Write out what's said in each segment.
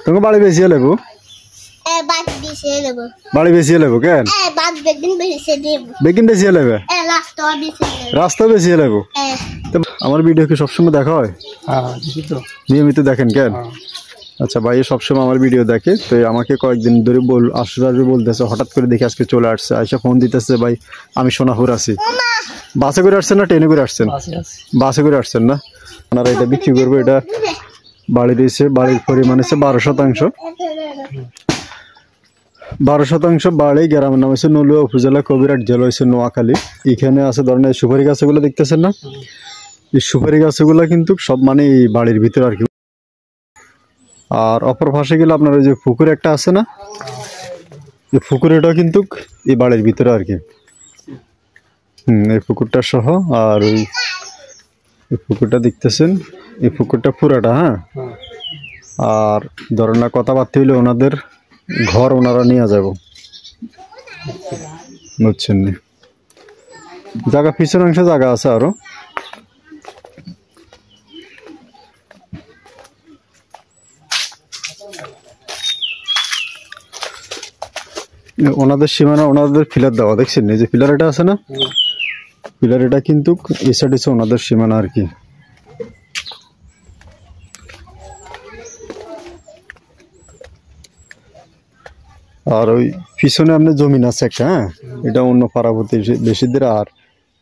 তোমাকে বাড়ি বেশি লেবু বাড়ি বেশি লেবু কেন বেগিন বেশি লেবে রাস্তা বেশি লেবু আমার ভিডিও কি সবসময় দেখা হয় নিয়মিত দেখেন কেন আচ্ছা ভাই সবসময় আমার ভিডিও দেখে তো আমাকে কয়েকদিন ধরে আসবে বলতেছে হঠাৎ করে দেখে আজকে চলে আসছে আইসা ফোন দিতেছে ভাই আমি সোনাপুর আছি বাসে করে আসছেন না ট্রেনে করে আসছেন বাসে করে আসছেন না আপনারা এটা বিক্রি করবো এটা বাড়ি দিয়েছে বাড়ির পরিমাণ হচ্ছে 12% বাড়ি গ্রামের নাম হচ্ছে নলুয়া উপজেলা কবিরহাট জেলা হচ্ছে নোয়াখালী এখানে আছে ধরনের সুপারি গাছগুলো দেখতেছেন না এই সুপারি গাছগুলো কিন্তু সব মানে এই বাড়ির ভিতরে আর কি আর অপর পাশে গেলে আপনার ওই যে পুকুর একটা আছে না এই পুকুরটাও কিন্তু এই বাড়ির ভিতরে আর কি এই পুকুরটা সহ আর ওই পুকুরটা দেখতেছেন এই পুকুরটা পুরাটা হ্যাঁ আর ধরেন না কথাবার্তা হইলে ওনাদের ঘর ওনারা নিয়ে যাব বুঝছেন না জায়গা পিছনের অংশে জায়গা আছে আরো ওনাদের সীমানা ওনাদের পিলার দেওয়া দেখছেন এই যে পিলার এটা আছে না পিলার এটা কিন্তু এই সাইড হচ্ছে ওনাদের সীমানা আর কি আর ওই পিছনে আপনার জমিন আছে একটা হ্যাঁ এটা অন্য পাড়াপতি বেশিদের আর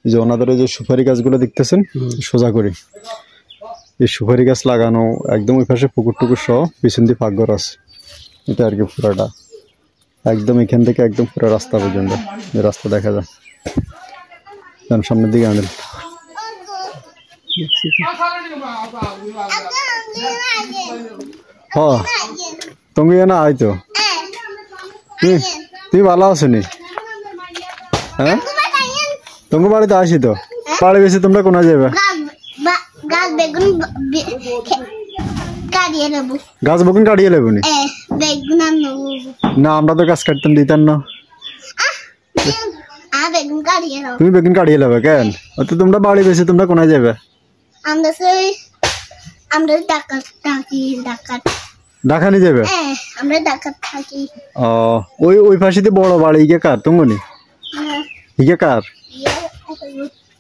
যে ওনাদের ওই যে সুপারি গাছগুলো দেখতেছেন সোজা করে এই সুপারি গাছ লাগানো একদম ওই পাশে পুকুর টুকুর সহ পিছন দিয়ে পাকঘর আছে এটা আর কি পুরাটা একদম এখান থেকে একদম পুরো রাস্তা পর্যন্ত রাস্তা দেখা যায় সামনের দিকে আনেন হ্যাঁ তুমি না আইতো তুমি ভালো আছো নি হ্যাঁ তোমার বাড়িতে আসি তো বাড়ি বেশি তোমরা কোথায় যাবে গাছ বেগুন কাটিয়ে নেবো না আমরা তো গাছ কাটতাম দিতাম না তুমি বেগুন কাটিয়ে নেবে কেন তো তোমরা বাড়ি বেশি তোমরা কোথায় যাবে ঢাকা নিয়ে যাবে ওই ওই পাশে বড় বাড়ি ইয়ে কার তুমি ইয়ে কার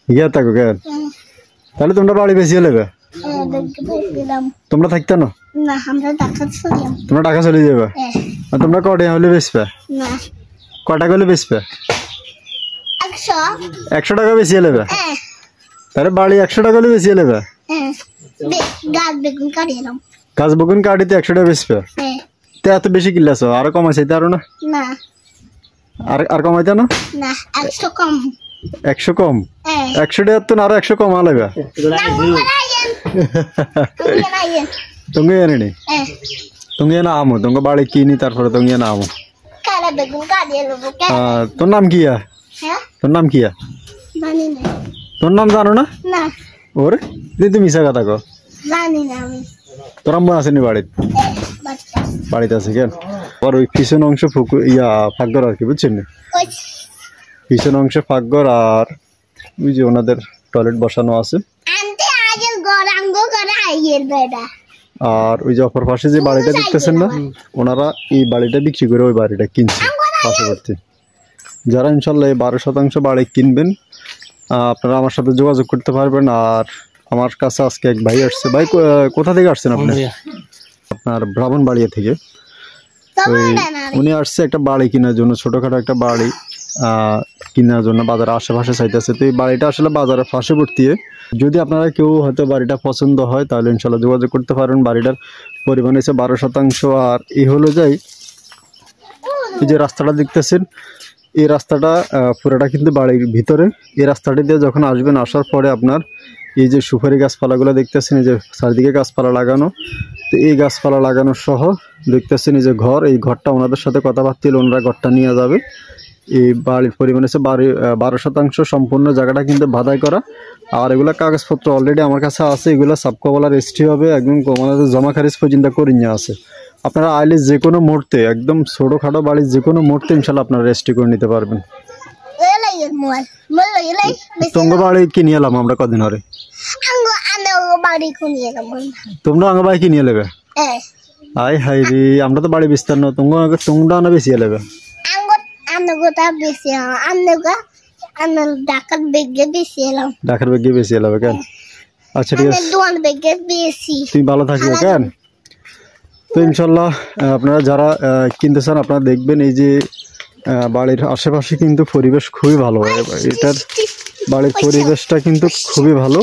ইয়ে থাকো কেন তাহলে তোমরা বাড়ি বেশি নেবে তোমরা থাকতে না তোমরা ঢাকা চলে যাবে তোমরা কটা হলে বেচবে কটা হলে বেচবে 100 টাকা বেশি নেবে তাহলে বাড়ি 100 টাকা হলে বেশি নেবে গাছ বেগুন কাটিতে 100 টাকা বেচবে তো এত বেশি কিনলেছ আরো কমাইছে আরো না আর কমাইতে না 100 কম 100 টাকা তো আরো 100 কমা লাগবে তুমি এনে নি তুমি না আমো তোমাকে বাড়ি কিনি তারপরে তুমি না আমো তোর নাম কি তোর নাম কি তোর নাম জানো না ওরে তুমি মিশা কথা কো তোর আম্মা আসেনি বাড়িতে আছে কেন আর ওই পিছন অংশ ইয়া ফাঁকঘর আর কি বুঝছেন পিছন অংশে ফাঁকঘর আর ওই যে ওনাদের টয়লেট বসানো আছে আর ওই যে অপর পাশে যে বাড়িটা দেখতেছেন না ওনারা এই বাড়িটা বিক্রি করে ওই বাড়িটা কিনছে পাশাপাশি যারা ইনশাল্লাহ এই 12% বাড়ি কিনবেন আপনারা আমার সাথে যোগাযোগ করতে পারবেন আর আমার কাছে আজকে এক ভাই আসছে ভাই কোথা থেকে আসছেন আপনি আপনার ব্রাহ্মণবাড়িয়া থেকে উনি আসছে একটা বাড়ি কেনার জন্য ছোটখাটো একটা বাড়ি কেনার জন্য বাজারের আশেপাশে চাইতেছে তো এই বাড়িটা আসলে বাজারের পার্শ্ববর্তী যদি আপনারা কেউ হয়তো বাড়িটা পছন্দ হয় তাহলে ইনশাল্লাহ যোগাযোগ করতে পারেন বাড়িটার পরিমাণ হচ্ছে 12% আর এই হলো যাই এই যে রাস্তাটা দেখতেছেন এই রাস্তাটা পুরোটা কিন্তু বাড়ির ভিতরে এই রাস্তাটি দিয়ে যখন আসবেন আসার পরে আপনার এই যে সুপারি গাছপালাগুলো দেখতেছেন এই যে চারিদিকে গাছপালা লাগানো তো এই গাছপালা লাগানো সহ দেখতেছেন এই যে ঘর এই ঘরটা ওনাদের সাথে কথাবার্তা হলে ওনারা ঘরটা নিয়ে যাবে এই বাড়ির পরিমাণ হচ্ছে 12% সম্পূর্ণ জায়গাটা কিন্তু বাধাই করা আর এগুলা কাগজপত্র অলরেডি আমার কাছে আছে এগুলো সাবকবলা রেজিস্ট্রি হবে একদম আমাদের জমা খারিজ পর্যন্ত করে নিয়ে আছে আপনারা আইলে যে কোনো মুহূর্তে একদম ছোটোখাটো বাড়ির যে কোনো মুহূর্তে ইনশাল্লাহ আপনারা রেজিস্ট্রি করে নিতে পারবেন তোমার বাড়ি কিনে এলাম আমরা কদিন ধরে তোমরা আঙ্গ বাড়ি কিনে নেবে আয় হাই রে, আমরা তো বাড়ি বিস্তার তোমরা না বেশি এলাবে ঢাকার বেগে বেশি এলাবে কেন? আচ্ছা ঠিক আছে, তুমি ভালো থাকবে কেন? তো ইনশাল্লাহ আপনারা যারা কিনতে চান আপনারা দেখবেন এই যে বাড়ির আশেপাশে কিন্তু পরিবেশ খুবই ভালো হয়। এটার বাড়ির পরিবেশটা কিন্তু খুবই ভালো।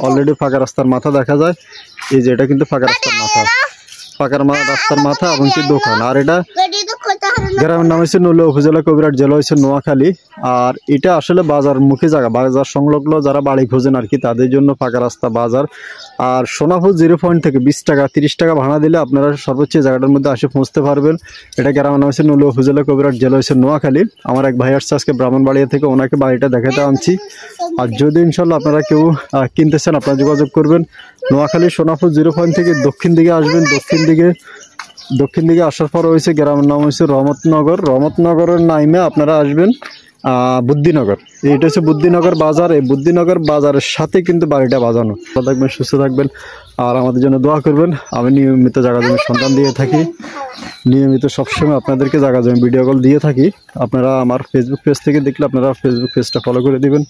অলরেডি ফাঁকা রাস্তার মাথা দেখা যায়, এই যে এটা কিন্তু ফাঁকা রাস্তার মাথা, রাস্তার মাথা এবং কি দোকান। আর এটা গ্রামের নাম হচ্ছে নৌলা উপজেলা, কবিরহাট জেলা হচ্ছে নোয়াখালী। আর এটা আসলে বাজার মুখী জায়গা, বাজার সংলগ্ন যারা বাড়ি খোঁজেন আর কি তাদের জন্য ফাঁকা রাস্তা বাজার। আর সোনাপুর 0 পয়েন্ট থেকে 20 টাকা 30 টাকা ভাড়া দিলে আপনারা সর্বোচ্চ জায়গাটার মধ্যে আসে পৌঁছতে পারবেন। এটা গ্রামের নাম হচ্ছে নৌলা উপজেলা, কবিরহাট জেলা হচ্ছে নোয়াখালী। আমার এক ভাই আসছে আজকে ব্রাহ্মণবাড়িয়া থেকে, ওনাকে বাড়িটা দেখাতে আনছি। আর যদি ইনশাল্লাহ আপনারা কেউ কিনতে চান আপনারা যোগাযোগ করবেন। নোয়াখালী সোনাপুর 0 পয়েন্ট থেকে দক্ষিণ দিকে আসবেন, দক্ষিণ দিকে আসার পর হয়েছে গ্রামের নাম হচ্ছে রহমতনগরের নামে আপনারা আসবেন বুদ্ধিনগর। এটা হচ্ছে বুদ্ধিনগর বাজার। এই বুদ্ধিনগর বাজারের সাথে কিন্তু বাড়িটা বাজানো। ভালো থাকবেন, সুস্থ থাকবেন, আর আমাদের জন্য দোয়া করবেন। আমি নিয়মিত জায়গা জমির সন্ধান দিয়ে থাকি, নিয়মিত সবসময় আপনাদেরকে জায়গা জমি ভিডিও কল দিয়ে থাকি। আপনারা আমার ফেসবুক পেজ থেকে দেখলে আপনারা ফেসবুক পেজটা ফলো করে দিবেন।